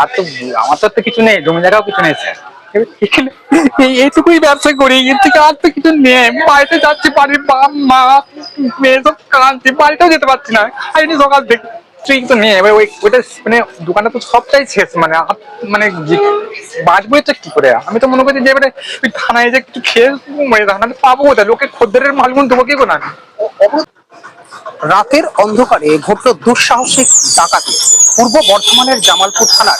আর তো আমার তো কিছু নেই, জমি জায়গাও কিছু নেই স্যার। এখানে এইটুকুই ব্যবসা করি, এর থেকে আর তো কিছু নেই। বাড়িতে যাচ্ছি, বাড়ির বাপ মা মেয়ে সব কাঁদছি, বাড়িতেও যেতে পারছি না। আর এমনি সকাল থেকে ঠিক তো নেই। এবার ওইটা মানে দোকানটা তো সবটাই শেষ, মানে মানে বাঁচবো তো কি করে। আমি তো মনে করছি যে এবারে ওই থানায় যে কিছু খেয়ে মরে থাকা পাবো কোথায়, লোকে খদ্দেরের মালগুন দেবো কি করে আমি। রাতের অন্ধকারে ঘটল দুঃসাহসিক ডাকাতি। পূর্ব বর্ধমানের জামালপুর থানার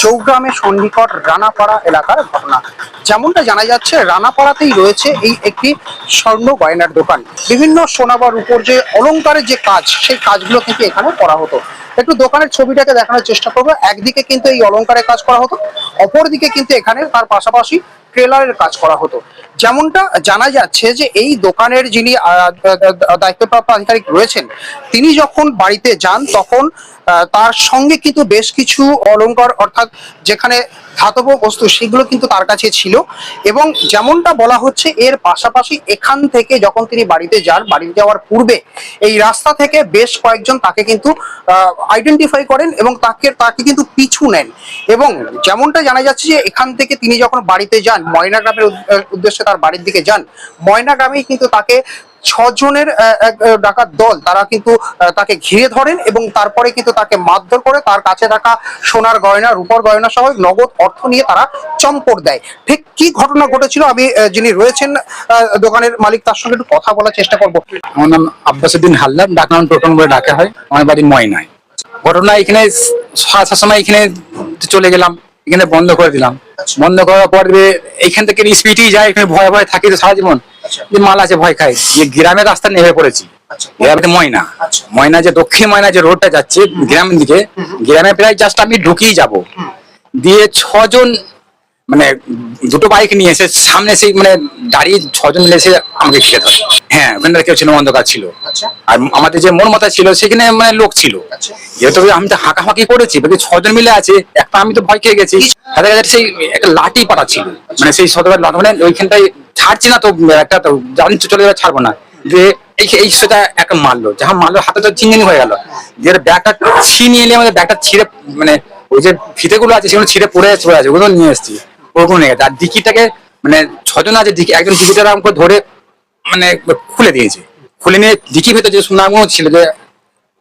চৌগ্রামে সন্নিকট রানাপাড়া এলাকার ঘটনা। যেমনটা জানা যাচ্ছে, রানাপাড়াতেই রয়েছে এই একটি স্বর্ণ গয়নার দোকান। বিভিন্ন সোনা বা রূপোর যে অলংকারের যে কাজ, সেই কাজগুলো কিন্তু এখানে করা হতো। একটু দোকানের ছবিটাকে দেখানোর চেষ্টা করবো। একদিকে কিন্তু এই অলংকারের কাজ করা হতো, অপরদিকে কিন্তু এখানে তার পাশাপাশি ট্রেলারের কাজ করা হতো। যেমনটা জানা যাচ্ছে যে এই দোকানের যিনি দায়িত্বপ্রাপ্ত আধিকারিক রয়েছেন, তিনি যখন বাড়িতে যান তখন তার সঙ্গে কিন্তু বেশ কিছু অলংকার, অর্থাৎ যেখানে ধাতব বস্তু, সেগুলো কিন্তু তার কাছে ছিল। এবং যেমনটা বলা হচ্ছে, এর পাশাপাশি এখান থেকে যখন তিনি বাড়িতে যান, বাড়িতে যাওয়ার পূর্বে এই রাস্তা থেকে বেশ কয়েকজন তাকে কিন্তু আইডেন্টিফাই করেন এবং তাকে তাকে কিন্তু পিছু নেন। এবং যেমনটা জানা যাচ্ছে যে এখান থেকে তিনি যখন বাড়িতে যান, ময়না গ্রামের উদ্দেশ্যে তার বাড়ির দিকে যান, ময়না গ্রামেই কিন্তু তাকে 6 জনের এক ডাকাত দল তারা কিন্তু তাকে ঘিরে ধরেন এবং তারপরে কিন্তু তাকে মারধর করে তার কাছে থাকা সোনার গয়না, রূপার গয়না সহ নগদ অর্থ নিয়ে তারা চম্পট দেয়। ঠিক কি ঘটনা ঘটেছিল, আমি যিনি রয়েছেন দোকানের মালিক, তার সঙ্গে একটু কথা বলার চেষ্টা করব। আমার নাম আব্বাসউদ্দিন হালদার, ডাক নাম টোটন বলে ডাকা হয়। আমার বাড়ি ময়নায়। ঘটনা এখানে 7টার সময় এখানে চলে গেলাম, এখানে বন্ধ করে দিলাম। বন্ধ করার পর এইখান থেকে স্পিডই যায়, এখানে ভয় ভয় থাকি তো সারা জীবন। যে মাল আছে ভয় খাই, যে গ্রামের রাস্তা নেমে পড়েছি। ময়না ময়না যে দক্ষিণ ময়না যে রোডটা যাচ্ছে গ্রামের দিকে, গ্রামে প্রায় জাস্ট আমি ঢুকিয়ে যাব দিয়ে 6 জন মানে দুটো বাইক নিয়ে এসে সামনে সেই মানে দাঁড়িয়ে 6 জন মিলে এসে আমাকে ঘিরে ধরে। হ্যাঁ, ওখানে কেউ ছিল, অন্ধকার ছিল। আর আমাদের যে মোড় মাথা ছিল সেখানে মানে লোক ছিল। যেহেতু আমি তো হাঁকাহাঁকি করেছি, বাকি 6 জন মিলে আছে, একটা আমি তো ভয় খেয়ে গেছি। তাদের কাছে সেই একটা লাঠি পাতা ছিল, মানে সেই শতবার মানে ওইখানটায় ছাড়ছি না তো, একটা তো জানি চলে যাবে, ছাড়বো না। যে এই সেটা একটা মারলো, যখন মারলো হাতে তো চিনচিনি হয়ে গেল। যে ব্যাগটা ছিনিয়ে নিয়ে আমাদের ব্যাগটা ছিঁড়ে, মানে ওই যে ফিতেগুলো আছে সেগুলো ছিঁড়ে পড়ে আছে, ওগুলো নিয়ে এসেছি। ওরকম নিয়ে গেছে। আর ডিকিটাকে মানে 6 জন আছে, ডিকি একজন ডিকিটা আমাকে ধরে মানে খুলে দিয়েছে। খুলে নিয়ে ডিকির ভিতরে যে সোনাগুলো ছিল, যে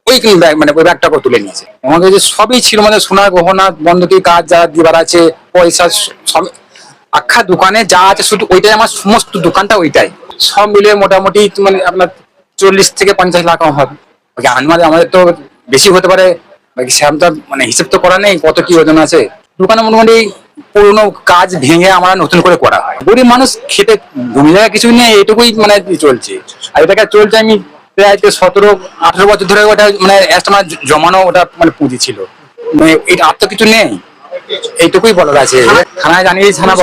ওই ব্যাগ মানে ওই ব্যাগটাকে তুলে নিয়েছে। আমাদের যে সবই ছিল, মানে সোনার গহনা, বন্ধকি কাজ যা দিবার আছে, পয়সা সব আখ্যা দোকানে যা আছে শুধু ওইটাই, আমার সমস্ত দোকানটা ওইটাই। সব মিলিয়ে মোটামুটি মানে আপনার 40 থেকে 50 লাখ হবে। আমাদের তো বেশি হতে পারে, বাকি সেরকম তো মানে হিসেব তো করা নেই কত কি ওজন আছে। দোকানে মোটামুটি পুরোনো কাজ ভেঙে আমরা নতুন করে করা হয়। গরিব মানুষ, খেতে জমি জায়গা কিছু নেই, এটুকুই মানে চলছে। আর এটাকে চলছে আমি প্রায় 17-18 বছর ধরে। ওটা মানে একটা আমার জমানো ওটা মানে পুঁজি ছিল, মানে এটা আর তো কিছু নেই, এইটুকুই বলার আছে। থানায় জানিয়েছি, থানা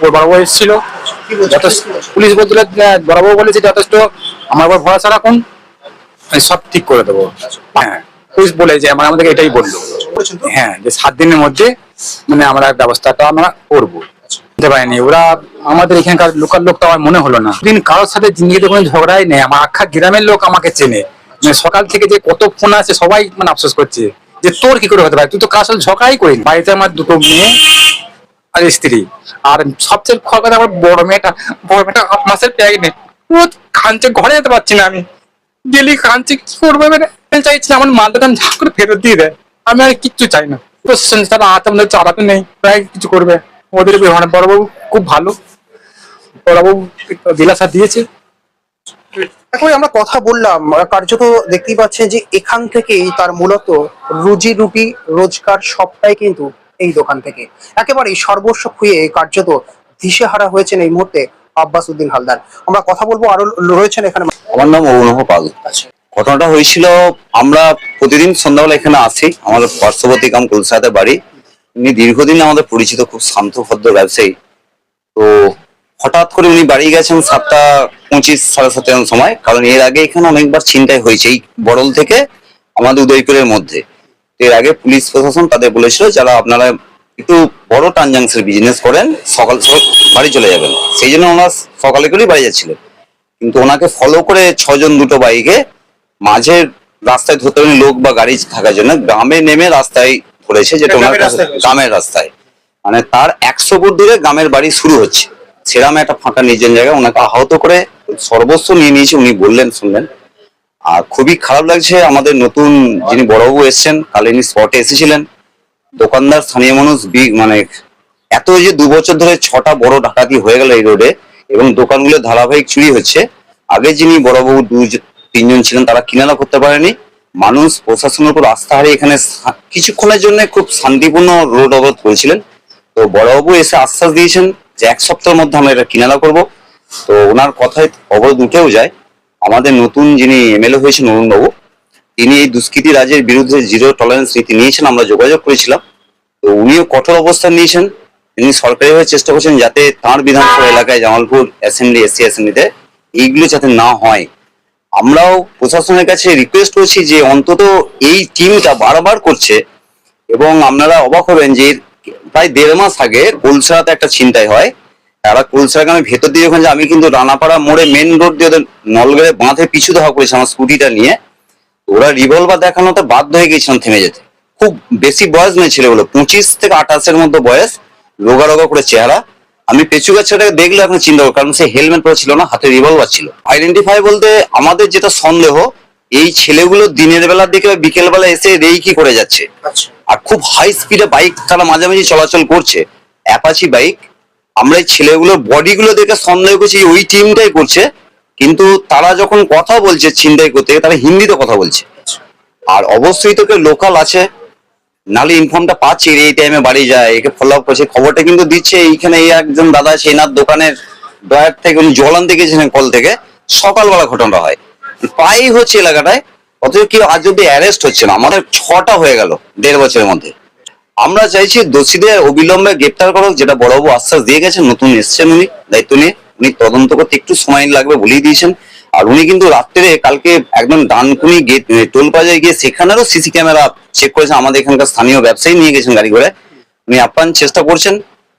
বড়বাবু এসেছিল। পুলিশ বলছিল, বড়বাবু বলেছে যথেষ্ট আমার উপর ভরসা রাখুন, আমি সব ঠিক করে দেবো। হ্যাঁ, পুলিশ বলে যে আমাদেরকে এটাই বললো। হ্যাঁ, যে 7 দিনের মধ্যে মানে আমরা ব্যবস্থাটা আমরা করবো। বুঝতে পারিনি ওরা, আমাদের এখানকার লোকাল লোক তো আমার মনে হলো না। দিন কারোর সাথে জিনিসে কোনো ঝগড়াই নেই, আমার আখ্যা গ্রামের লোক আমাকে চেনে। মানে সকাল থেকে যে কত ফোন আছে, সবাই মানে আফসোস করছে যে তোর কি করে হতে পারে, তুই তো কারোর সাথে ঝগড়াই করিস। বাড়িতে আমার 2টো মেয়ে আর স্ত্রী। আর সবচেয়ে খবর কথা, আমার বড় মেয়েটা 8 মাসের প্রেগনেন্ট। ও কাঁদছে, ঘরে যেতে পারছি না আমি, ডেলি কাঁদছে। কি করবো এবারে? চাইছি আমার মাল দোকান ঝাঁক করে ফেরত দিয়ে দেয়, আমি আর কিচ্ছু চাই না। প্রশাসন তারা আমাদের চালাতে নেই, প্রায় কিছু করবে ওদের। বড়বাবু খুব ভালো, বড়বাবু দিলাসা দিয়েছে। এখন আমরা কথা বললাম, কার্যত দেখতেই পাচ্ছেন যে এখান থেকেই তার মূলত রুজি রুটি রোজগার সবটাই কিন্তু এই দোকান থেকে। একেবারেই সর্বস্ব খুঁয়ে কার্যত দিশেহারা হয়েছেন এই মুহূর্তে আব্বাসউদ্দিন হালদার। আমরা কথা বলবো, আরো রয়েছেন এখানে। আমার নাম অরুণভ পাল। ঘটনাটা হয়েছিল, আমরা প্রতিদিন সন্ধ্যাবেলা এখানে আসি, আমাদের পার্শ্ববর্তী গ্রাম কুলসাতে বাড়ি। উনি দীর্ঘদিন আমাদের পরিচিত, খুব শান্ত ভদ্র ব্যবসায়ী। তো হঠাৎ করে উনি বাড়ি গেছেন 7:25 সাড়ে 7 এর সময়, কারণ এর আগে এখানে অনেকবার ছিনতাই হয়েছে এই বড়ল থেকে আমাদের উদয়পুরের মধ্যে। এর আগে পুলিশ প্রশাসন তাদের বলেছিল, যারা আপনারা একটু বড় ট্রানজাকশন বিজনেস করেন সকাল সকাল বাড়ি চলে যাবেন। সেই জন্য ওনার সকালে করেই বাড়ি যাচ্ছিলেন। কিন্তু ওনাকে ফলো করে 6 জন 2টো বাইকে মাঝের রাস্তায় ধরতে পারেন লোক বা গাড়ি থাকার জন্য, গ্রামে নেমে রাস্তায় করেছে, যেটা ওনার গ্রামের রাস্তায় হয়েছে। গ্রামের রাস্তায়, মানে তার 100 ফুট দূরে গ্রামের বাড়ি শুরু হচ্ছে, সেরাম একটা ফাঁকা নির্জন জায়গায় ওনাকে আহত করে সর্বস্ব নিয়ে নিয়েছে, উনি বললেন, শুনলেন। আর খুবই খারাপ লাগছে। আমাদের নতুন যিনি বড়বাবু এসেছেন, কালিনী স্পটে এসেছিলেন, দোকানদার, স্থানীয় মানুষ, মানে এত যে 2 বছর ধরে 6টা বড় ডাকাতি হয়ে গেল এই রোডে, এবং দোকানগুলো ধারাবাহিক চুরি হচ্ছে। আগে যিনি বড়বাবু 2-3 জন ছিলেন, তারা কিনারা করতে পারেনি। মানুষ প্রশাসনের উপর আস্থা হারিয়ে এখানে কিছুক্ষণের জন্য খুব শান্তিপূর্ণ রোড অবরোধ করেছিলেন। তো বড়বাবু এসে আশ্বাস দিয়েছেন যে 1 সপ্তাহের মধ্যে আমরা এটা কিনারা করব। তো ওনার কথায় অবরোধ উঠেও যায়। আমাদের নতুন যিনি এমএলএ হয়েছেন অরুণবাবু, তিনি এই দুষ্কৃতী রাজের বিরুদ্ধে 0 টলারেন্স নীতি নিয়েছেন। আমরা যোগাযোগ করেছিলাম, তো উনিও কঠোর অবস্থান নিয়েছেন। তিনি সরকারিভাবে চেষ্টা করছেন যাতে তাঁর বিধানসভা এলাকায়, জামালপুর অ্যাসেম্বলি, এসসি অ্যাসেম্বলিতে এইগুলো যাতে না হয়। আমরাও প্রশাসনের কাছে রিকোয়েস্ট করছি যে অন্তত এই টিমটা বারবার করছে, এবং আপনারা অবাক হবেন যে প্রায় 1.5 মাস আগে কুলসাতে একটা ছিনতাই হয়। তারা কুলসা গ্রামের ভেতর দিয়ে যখন যায়, আমি কিন্তু রানাপাড়া মোড়ে মেন রোড দিয়ে ওদের নলগড়ে বাঁধে পিছু ধাওয়া করেছি আমার স্কুটিটা নিয়ে। ওরা রিভলভার দেখানোতে বাধ্য হয়ে গেছিলাম থেমে যেতে। খুব বেশি বয়স নেই ছেলেগুলো, 25 থেকে 28-এর মধ্যে বয়স, রোগা রোগা করে চেহারা। আমি পেছু গাছটাকে দেখলে এখন চিন্তা করবো, কারণ সে হেলমেট পরে ছিল না, হাতে রিভলভার ছিল। আইডেন্টিফাই বলতে আমাদের যেটা সন্দেহ, এই ছেলেগুলো দিনের বেলার দিকে বা বিকেল বেলা এসে রেইকি করে যাচ্ছে, আচ্ছা, আর খুব হাই স্পিডে বাইক তারা মাঝামাঝি চলাচল করছে, অ্যাপাচি বাইক। আমরা এই ছেলেগুলোর বডিগুলো দেখে সন্দেহ করছি ওই টিমটাই করছে, কিন্তু তারা যখন কথা বলছে ছিনতাই করতে, তারা হিন্দিতে কথা বলছে। আর অবশ্যই তোকে লোকাল আছে, নালে ইনফর্মটা পাচ্ছি, এই টাইমে বাড়ি যায়, একে ফলো আপ করছে, খবরটা কিন্তু দিচ্ছে। এইখানে এই একজন দাদা আছে, এনার দোকানের ড্রয়ার থেকে উনি জল আনতে গেছিলেন কল থেকে, সকালবেলা ঘটনাটা হয়, প্রায়ই হচ্ছে এলাকাটায়। অথচ কি আজ অব্দি অ্যারেস্ট হচ্ছে না। আমাদের 6টা হয়ে গেল 1.5 বছরের মধ্যে। আমরা চাইছি দোষীদের অবিলম্বে গ্রেপ্তার করো, যেটা বড়বাবু আশ্বাস দিয়ে গেছেন। নতুন এসছেন উনি দায়িত্ব নিয়ে, উনি তদন্ত করতে একটু সময় লাগবে বলেই দিয়েছেন। আর উনি কিন্তু রাত্রে কালকে একদম ডানকুনি গেট টোল প্লাজায় গিয়ে সেখানেরও সিসি ক্যামেরা চেক করেছেন। আমাদের এখানকার স্থানীয় ব্যবসায়ী নিয়ে গেছেন গাড়ি করে, উনি আপ্রাণ চেষ্টা করছেন।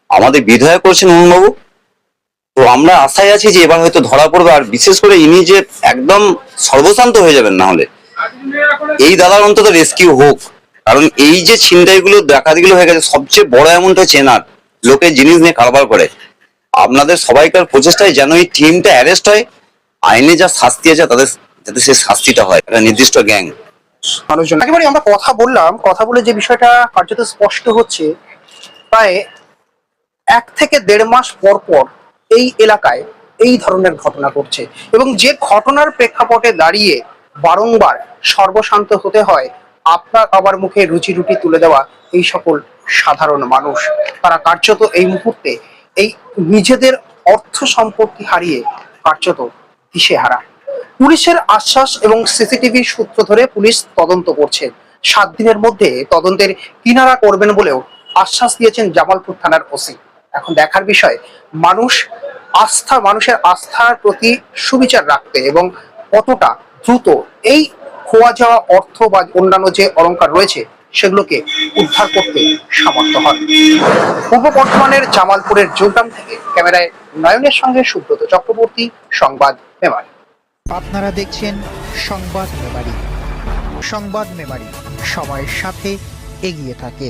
আমাদের বিধায়ক করছেন অরুণবাবু। তো আমরা আশায় আছি যে এবার হয়তো ধরা পড়বে, আর বিশেষ করে ইনি যে একদম সর্বশান্ত হয়ে যাবেন না হলে, এই দাদার অন্তত রেস্কিউ হোক। কারণ এই যে ছিনতাইগুলো, ডাকাতিগুলো হয়ে গেছে, সবচেয়ে বড় অ্যামাউন্ট হচ্ছে চেনার লোকের জিনিস নিয়ে কারবার করে। আপনাদের সবাইকার প্রচেষ্টায় যেন এই টিমটা অ্যারেস্ট হয়, আইনে যা শাস্তি আছে তাদের যাতে সেই শাস্তিটা হয়, একটা নির্দিষ্ট গ্যাং। মানুষজন একেবারে আমরা কথা বললাম, কথা বলে যে বিষয়টা কার্যত স্পষ্ট হচ্ছে, প্রায় 1 থেকে 1.5 মাস পর পর এই এলাকায় এই ধরনের ঘটনা ঘটছে, এবং যে ঘটনার প্রেক্ষাপটে দাঁড়িয়ে বারংবার সর্বশান্ত হতে হয় আপনার আবার মুখে রুচি রুটি তুলে দেওয়া এই সকল সাধারণ মানুষ। তারা কার্যত এই মুহূর্তে এই নিজেদের অর্থ সম্পত্তি হারিয়ে কার্যত দিশেহারা। পুলিশের আশ্বাস এবং সিসিটিভি সূত্র ধরে পুলিশ তদন্ত করছে। 7 দিনের মধ্যে তদন্তের কিনারা করবেন বলেও আশ্বাস দিয়েছেন জামালপুর থানার ওসি। এখন দেখার বিষয় মানুষের আস্থার প্রতি সুবিচার রাখতে এবং কতটা দ্রুত এই খোয়া যাওয়া অর্থ বা অন্যান্য যে অলংকার রয়েছে সেগুলোকে উদ্ধার করতে সামর্থ্য হন। পূর্ব বর্ধমানের জামালপুরের জোরগ্রাম থেকে ক্যামেরায় নয়নের সঙ্গে সুব্রত চক্রবর্তী, সংবাদ মেমারি। আপনারা দেখছেন সংবাদ মেমারি। সংবাদ মেমারি সময়ের সাথে এগিয়ে থাকে।